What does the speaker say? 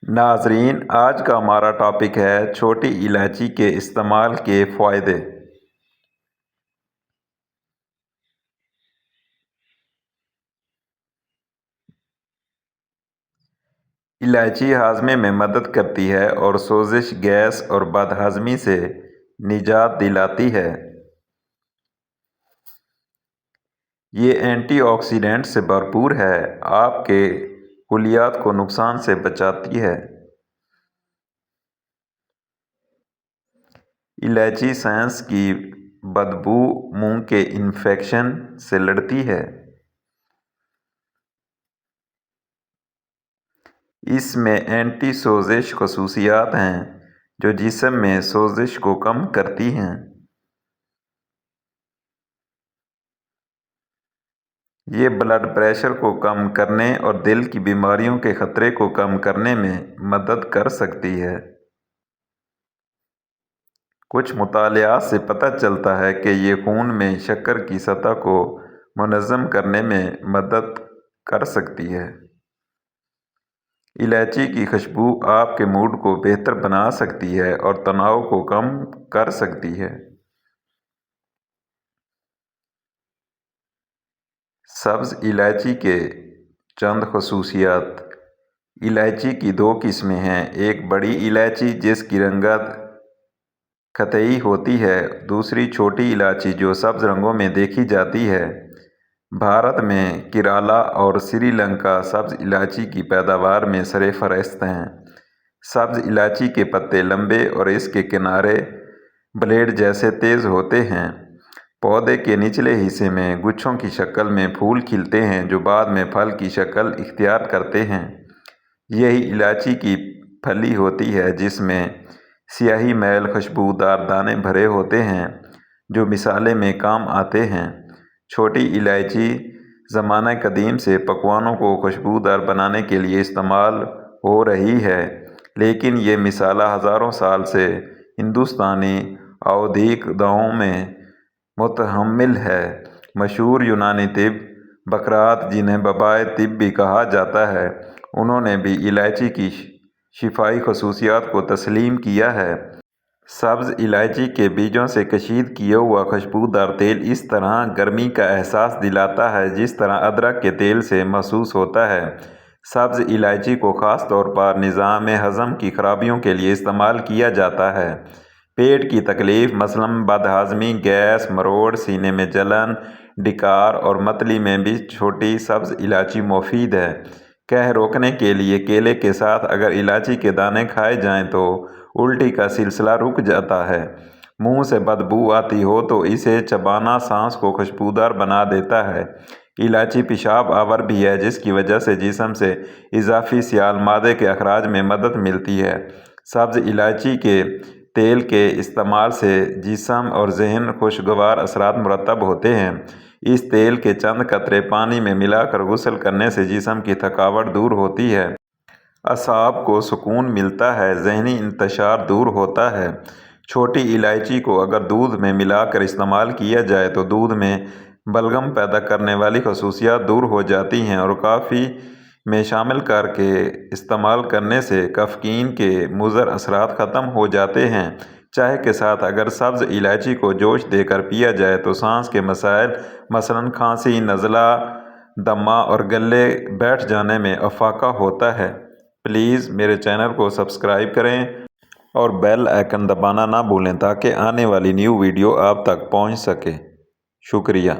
ناظرین، آج کا ہمارا ٹاپک ہے چھوٹی الائچی کے استعمال کے فوائد۔ الائچی ہاضمے میں مدد کرتی ہے اور سوزش، گیس اور بد ہضمی سے نجات دلاتی ہے۔ یہ اینٹی آکسیڈنٹ سے بھرپور ہے، آپ کے خلیات کو نقصان سے بچاتی ہے۔ الائچی سانس کی بدبو، منہ کے انفیکشن سے لڑتی ہے۔ اس میں اینٹی سوزش خصوصیات ہیں جو جسم میں سوزش کو کم کرتی ہیں۔ یہ بلڈ پریشر کو کم کرنے اور دل کی بیماریوں کے خطرے کو کم کرنے میں مدد کر سکتی ہے۔ کچھ مطالعات سے پتہ چلتا ہے کہ یہ خون میں شکر کی سطح کو منظم کرنے میں مدد کر سکتی ہے۔ الائچی کی خوشبو آپ کے موڈ کو بہتر بنا سکتی ہے اور تناؤ کو کم کر سکتی ہے۔ سبز الائچی کے چند خصوصیات۔ الائچی کی دو قسمیں ہیں، ایک بڑی الائچی جس کی رنگت قطعی ہوتی ہے، دوسری چھوٹی الائچی جو سبز رنگوں میں دیکھی جاتی ہے۔ بھارت میں کیرالہ اور سری لنکا سبز الائچی کی پیداوار میں سرفہرست ہیں۔ سبز الائچی کے پتے لمبے اور اس کے کنارے بلیڈ جیسے تیز ہوتے ہیں۔ پودے کے نچلے حصے میں گچھوں کی شکل میں پھول کھلتے ہیں جو بعد میں پھل کی شکل اختیار کرتے ہیں۔ یہی الائچی کی پھلی ہوتی ہے جس میں سیاہی میل خوشبودار دانے بھرے ہوتے ہیں جو مصالحے میں کام آتے ہیں۔ چھوٹی الائچی زمانہ قدیم سے پکوانوں کو خوشبودار بنانے کے لیے استعمال ہو رہی ہے، لیکن یہ مصالحہ ہزاروں سال سے ہندوستانی آیورویدک دواؤں میں مستعمل ہے۔ مشہور یونانی طب بقراط، جنہیں بابائے طب بھی کہا جاتا ہے، انہوں نے بھی الائچی کی شفائی خصوصیات کو تسلیم کیا ہے۔ سبز الائچی کے بیجوں سے کشید کیا ہوا خوشبودار تیل اس طرح گرمی کا احساس دلاتا ہے جس طرح ادرک کے تیل سے محسوس ہوتا ہے۔ سبز الائچی کو خاص طور پر نظام ہضم کی خرابیوں کے لیے استعمال کیا جاتا ہے۔ پیٹ کی تکلیف مثلاً بد ہضمی، گیس، مروڑ، سینے میں جلن، ڈکار اور متلی میں بھی چھوٹی سبز الائچی مفید ہے۔ قے روکنے کے لیے کیلے کے ساتھ اگر الائچی کے دانے کھائے جائیں تو الٹی کا سلسلہ رک جاتا ہے۔ منہ سے بدبو آتی ہو تو اسے چبانا سانس کو خوشبودار بنا دیتا ہے۔ الائچی پیشاب آور بھی ہے جس کی وجہ سے جسم سے اضافی سیال مادے کے اخراج میں مدد ملتی ہے۔ سبز الائچی کے تیل کے استعمال سے جسم اور ذہن خوشگوار اثرات مرتب ہوتے ہیں۔ اس تیل کے چند قطرے پانی میں ملا کر غسل کرنے سے جسم کی تھکاوٹ دور ہوتی ہے۔ اعصاب کو سکون ملتا ہے، ذہنی انتشار دور ہوتا ہے۔ چھوٹی الائچی کو اگر دودھ میں ملا کر استعمال کیا جائے تو دودھ میں بلغم پیدا کرنے والی خصوصیات دور ہو جاتی ہیں اور کافی میں شامل کر کے استعمال کرنے سے کیفین کے مضر اثرات ختم ہو جاتے ہیں۔ چائے کے ساتھ اگر سبز الائچی کو جوش دے کر پیا جائے تو سانس کے مسائل مثلاً کھانسی، نزلہ، دمہ اور گلے بیٹھ جانے میں افاقہ ہوتا ہے۔ پلیز میرے چینل کو سبسکرائب کریں اور بیل آئیکن دبانا نہ بھولیں تاکہ آنے والی نیو ویڈیو آپ تک پہنچ سکے۔ شکریہ۔